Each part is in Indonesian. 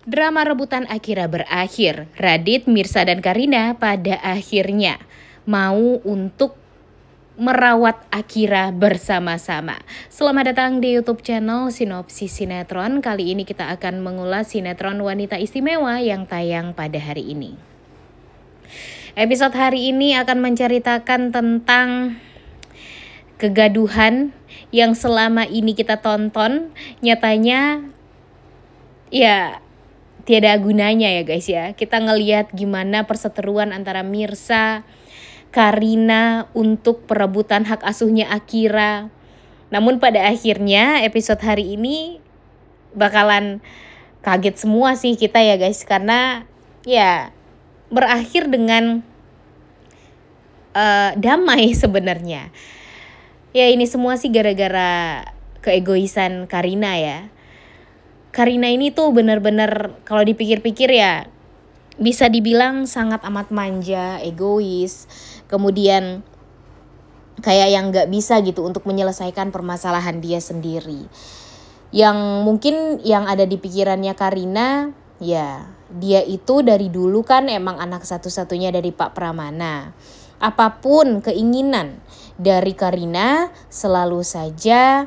Drama rebutan Akira berakhir. Radit, Mirsa, dan Karina pada akhirnya mau untuk merawat Akira bersama-sama. Selamat datang di YouTube channel Sinopsis Sinetron. Kali ini kita akan mengulas sinetron Wanita Istimewa yang tayang pada hari ini. Episode hari ini akan menceritakan tentang kegaduhan yang selama ini kita tonton. Nyatanya ya tiada gunanya ya guys ya. Kita ngelihat gimana perseteruan antara Mirsa, Karina untuk perebutan hak asuhnya Akira. Namun pada akhirnya episode hari ini bakalan kaget semua sih kita ya guys. Karena ya berakhir dengan damai sebenarnya. Ya ini semua sih gara-gara keegoisan Karina ya. Karina ini tuh benar-benar kalau dipikir-pikir ya bisa dibilang sangat amat manja, egois, kemudian kayak yang gak bisa gitu untuk menyelesaikan permasalahan dia sendiri. Yang mungkin yang ada di pikirannya Karina, ya dia itu dari dulu kan emang anak satu-satunya dari Pak Pramana. Apapun keinginan dari Karina selalu saja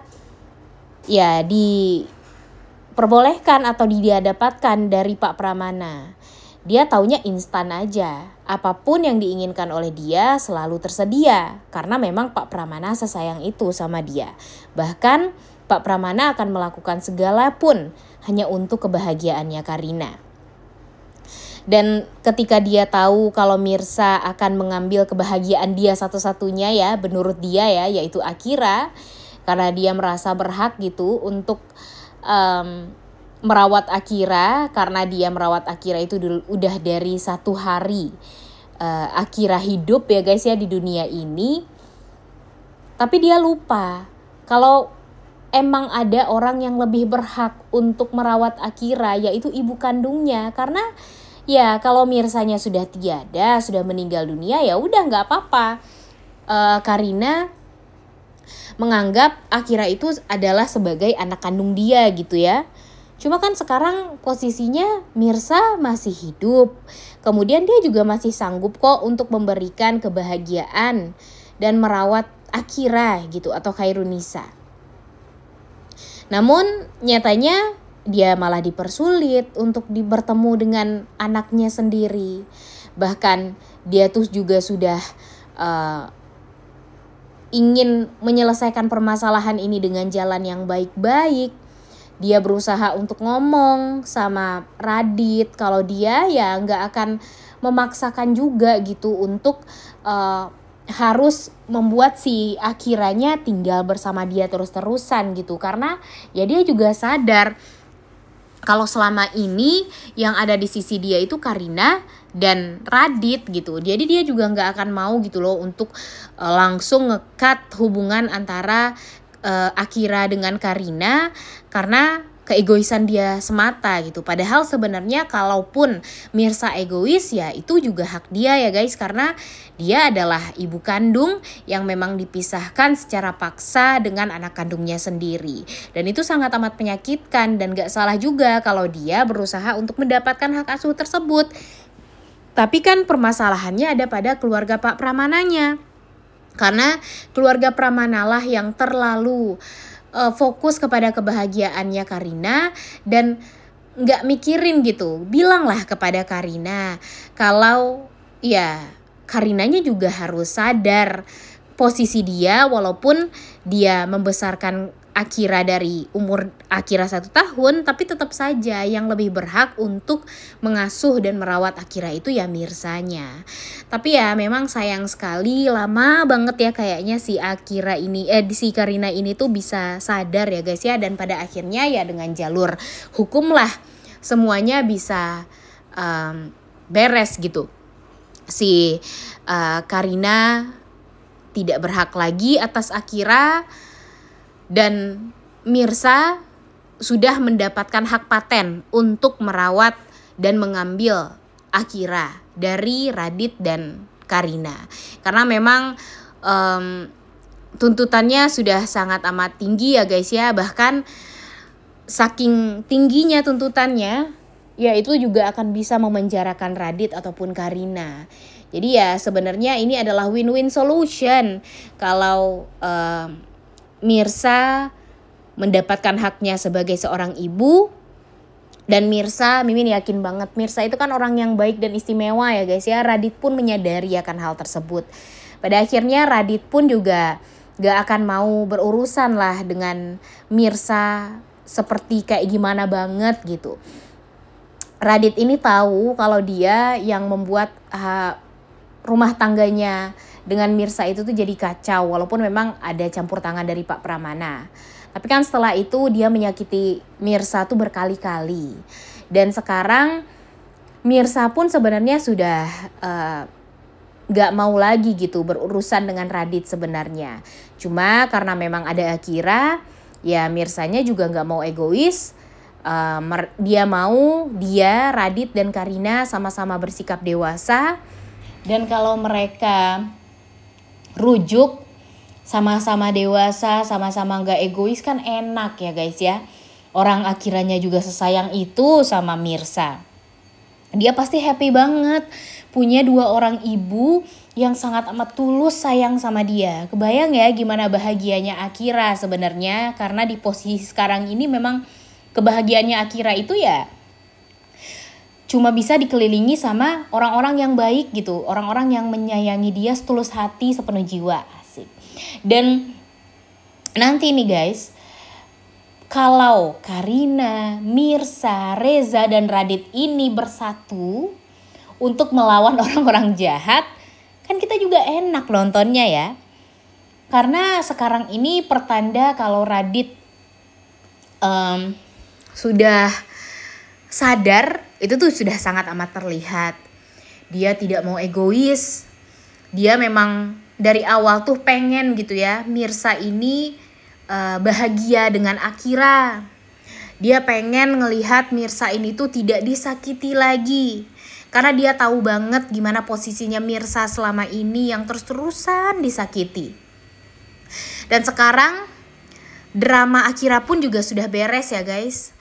ya diperbolehkan atau dia dapatkan dari Pak Pramana. Dia taunya instan aja. Apapun yang diinginkan oleh dia selalu tersedia. Karena memang Pak Pramana sesayang itu sama dia. Bahkan Pak Pramana akan melakukan segala pun hanya untuk kebahagiaannya Karina. Dan ketika dia tahu kalau Mirsa akan mengambil kebahagiaan dia satu-satunya ya, menurut dia ya, yaitu Akira. Karena dia merasa berhak gitu untuk merawat Akira, karena dia merawat Akira itu udah dari 1 hari Akira hidup ya guys ya di dunia ini. Tapi dia lupa kalau emang ada orang yang lebih berhak untuk merawat Akira, yaitu ibu kandungnya. Karena ya kalau Mirsanya sudah tiada, sudah meninggal dunia, ya udah nggak apa-apa. Karina menganggap Akira itu adalah sebagai anak kandung dia gitu ya. Cuma kan sekarang posisinya Mirsa masih hidup. Kemudian dia juga masih sanggup kok untuk memberikan kebahagiaan dan merawat Akira gitu atau Khairunisa. Namun nyatanya dia malah dipersulit untuk bertemu dengan anaknya sendiri. Bahkan dia tuh juga sudah ingin menyelesaikan permasalahan ini dengan jalan yang baik-baik. Dia berusaha untuk ngomong sama Radit kalau dia ya nggak akan memaksakan juga gitu untuk harus membuat si Akiranya tinggal bersama dia terus-terusan gitu. Karena ya dia juga sadar kalau selama ini yang ada di sisi dia itu Karina dan Radit gitu. Jadi dia juga nggak akan mau gitu loh untuk langsung nge-cut hubungan antara Akira dengan Karina karena keegoisan dia semata gitu. Padahal sebenarnya kalaupun Mirsa egois ya itu juga hak dia ya guys. Karena dia adalah ibu kandung yang memang dipisahkan secara paksa dengan anak kandungnya sendiri. Dan itu sangat amat menyakitkan dan gak salah juga kalau dia berusaha untuk mendapatkan hak asuh tersebut. Tapi kan permasalahannya ada pada keluarga Pak Pramananya. Karena keluarga Pramana lah yang terlalu fokus kepada kebahagiaannya Karina dan gak mikirin gitu. Bilanglah kepada Karina kalau ya Karinanya juga harus sadar posisi dia walaupun dia membesarkan Akira dari umur Akira 1 tahun, tapi tetap saja yang lebih berhak untuk mengasuh dan merawat Akira itu ya Mirsanya. Tapi ya memang sayang sekali lama banget ya kayaknya si Akira ini si Karina ini tuh bisa sadar ya guys ya, dan pada akhirnya ya dengan jalur hukum lah semuanya bisa beres gitu. Si Karina tidak berhak lagi atas Akira dan Mirsa sudah mendapatkan hak paten untuk merawat dan mengambil Akira dari Radit dan Karina. Karena memang tuntutannya sudah sangat amat tinggi ya guys ya. Bahkan saking tingginya tuntutannya, ya itu juga akan bisa memenjarakan Radit ataupun Karina. Jadi ya sebenarnya ini adalah win-win solution kalau Mirsa mendapatkan haknya sebagai seorang ibu. Dan Mirsa, Mimin yakin banget Mirsa itu kan orang yang baik dan istimewa ya guys ya. Radit pun menyadari akan hal tersebut. Pada akhirnya Radit pun juga gak akan mau berurusan lah dengan Mirsa seperti kayak gimana banget gitu. Radit ini tahu kalau dia yang membuat rumah tangganya dengan Mirsa itu tuh jadi kacau. Walaupun memang ada campur tangan dari Pak Pramana. Tapi kan setelah itu dia menyakiti Mirsa tuh berkali-kali. Dan sekarang Mirsa pun sebenarnya sudah gak mau lagi gitu berurusan dengan Radit sebenarnya. Cuma karena memang ada Akira, ya Mirsanya juga gak mau egois. Dia mau Radit dan Karina sama-sama bersikap dewasa. Dan kalau mereka rujuk sama-sama dewasa, sama-sama gak egois kan enak ya guys ya. Orang Akiranya juga sesayang itu sama Mirsa. Dia pasti happy banget punya dua orang ibu yang sangat amat tulus sayang sama dia. Kebayang ya gimana bahagianya Akira sebenarnya. Karena di posisi sekarang ini memang kebahagiaannya Akira itu ya cuma bisa dikelilingi sama orang-orang yang baik gitu. Orang-orang yang menyayangi dia setulus hati, sepenuh jiwa. Dan nanti nih guys, kalau Karina, Mirsa, Reza, dan Radit ini bersatu untuk melawan orang-orang jahat, kan kita juga enak nontonnya ya. Karena sekarang ini pertanda kalau Radit sudah sadar, itu tuh sudah sangat amat terlihat. Dia tidak mau egois, dia memang dari awal tuh pengen gitu ya Mirsa ini bahagia dengan Akira. Dia pengen ngelihat Mirsa ini tuh tidak disakiti lagi. Karena dia tahu banget gimana posisinya Mirsa selama ini yang terus-terusan disakiti. Dan sekarang drama Akira pun juga sudah beres ya guys.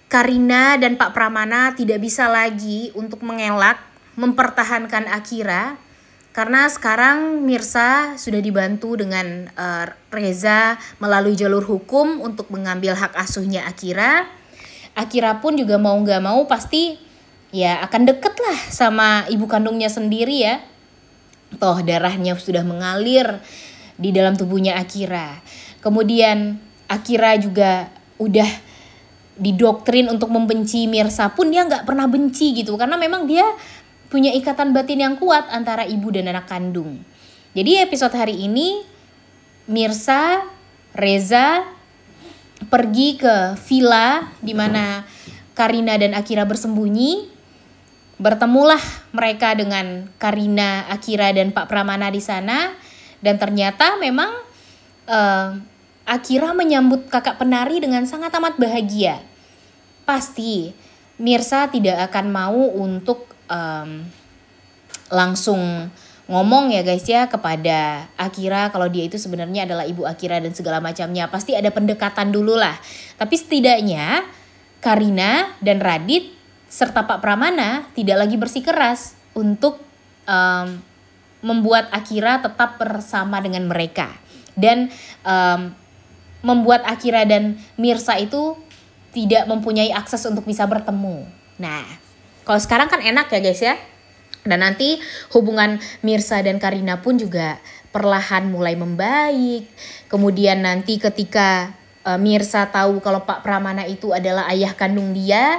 Karina dan Pak Pramana tidak bisa lagi untuk mengelak mempertahankan Akira. Karena sekarang Mirsa sudah dibantu dengan Reza melalui jalur hukum untuk mengambil hak asuhnya Akira. Akira pun juga mau gak mau pasti ya akan deket lah sama ibu kandungnya sendiri ya. Toh darahnya sudah mengalir di dalam tubuhnya Akira. Kemudian Akira juga udah didoktrin untuk membenci Mirsa pun dia gak pernah benci gitu. Karena memang dia punya ikatan batin yang kuat antara ibu dan anak kandung. Jadi episode hari ini Mirsa, Reza pergi ke villa di mana Karina dan Akira bersembunyi. Bertemulah mereka dengan Karina, Akira dan Pak Pramana di sana. Dan ternyata memang Akira menyambut kakak penari dengan sangat amat bahagia. Pasti Mirsa tidak akan mau untuk langsung ngomong ya guys ya kepada Akira kalau dia itu sebenarnya adalah ibu Akira dan segala macamnya. Pasti ada pendekatan dulu lah. Tapi setidaknya Karina dan Radit serta Pak Pramana tidak lagi bersikeras untuk membuat Akira tetap bersama dengan mereka. Dan membuat Akira dan Mirsa itu tidak mempunyai akses untuk bisa bertemu. Nah, kalau sekarang kan enak ya guys ya. Dan nanti hubungan Mirsa dan Karina pun juga perlahan mulai membaik. Kemudian nanti ketika Mirsa tahu kalau Pak Pramana itu adalah ayah kandung dia.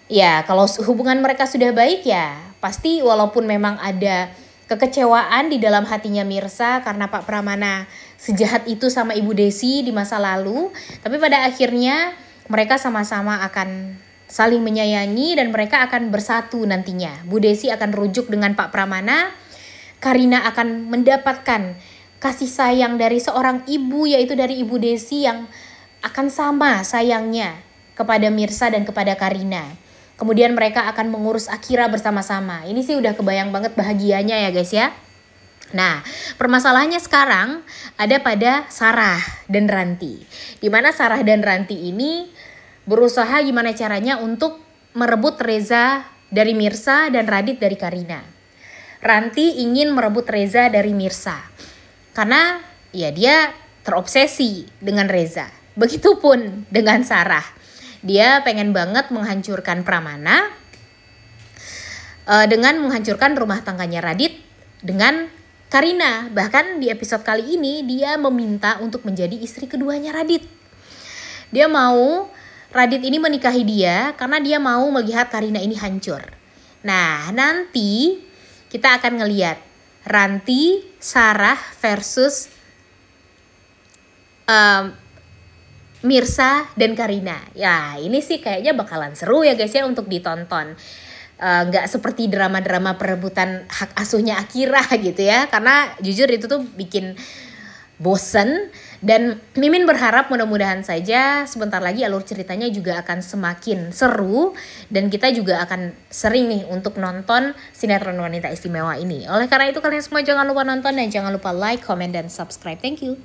Ya kalau hubungan mereka sudah baik ya pasti walaupun memang ada kekecewaan di dalam hatinya Mirsa karena Pak Pramana sejahat itu sama Ibu Desi di masa lalu. Tapi pada akhirnya mereka sama-sama akan saling menyayangi dan mereka akan bersatu nantinya. Bu Desi akan rujuk dengan Pak Pramana. Karina akan mendapatkan kasih sayang dari seorang ibu yaitu dari Ibu Desi yang akan sama sayangnya kepada Mirsa dan kepada Karina. Kemudian mereka akan mengurus Akira bersama-sama. Ini sih udah kebayang banget bahagianya ya guys ya. Nah, permasalahannya sekarang ada pada Sarah dan Ranti. Dimana Sarah dan Ranti ini berusaha gimana caranya untuk merebut Reza dari Mirsa dan Radit dari Karina. Ranti ingin merebut Reza dari Mirsa karena ya dia terobsesi dengan Reza. Begitupun dengan Sarah. Dia pengen banget menghancurkan Pramana dengan menghancurkan rumah tangganya Radit dengan Karina. Bahkan di episode kali ini dia meminta untuk menjadi istri keduanya Radit. Dia mau Radit ini menikahi dia karena dia mau melihat Karina ini hancur. Nah, nanti kita akan ngelihat Ranti, Sarah versus Mirsa dan Karina. Ya, ini sih kayaknya bakalan seru ya guys ya untuk ditonton. Nggak seperti drama-drama perebutan hak asuhnya Akira gitu ya. Karena jujur itu tuh bikin bosen. Dan Mimin berharap mudah-mudahan saja sebentar lagi alur ceritanya juga akan semakin seru. Dan kita juga akan sering nih untuk nonton sinetron wanita istimewa ini. Oleh karena itu kalian semua jangan lupa nonton dan jangan lupa like, comment, dan subscribe. Thank you.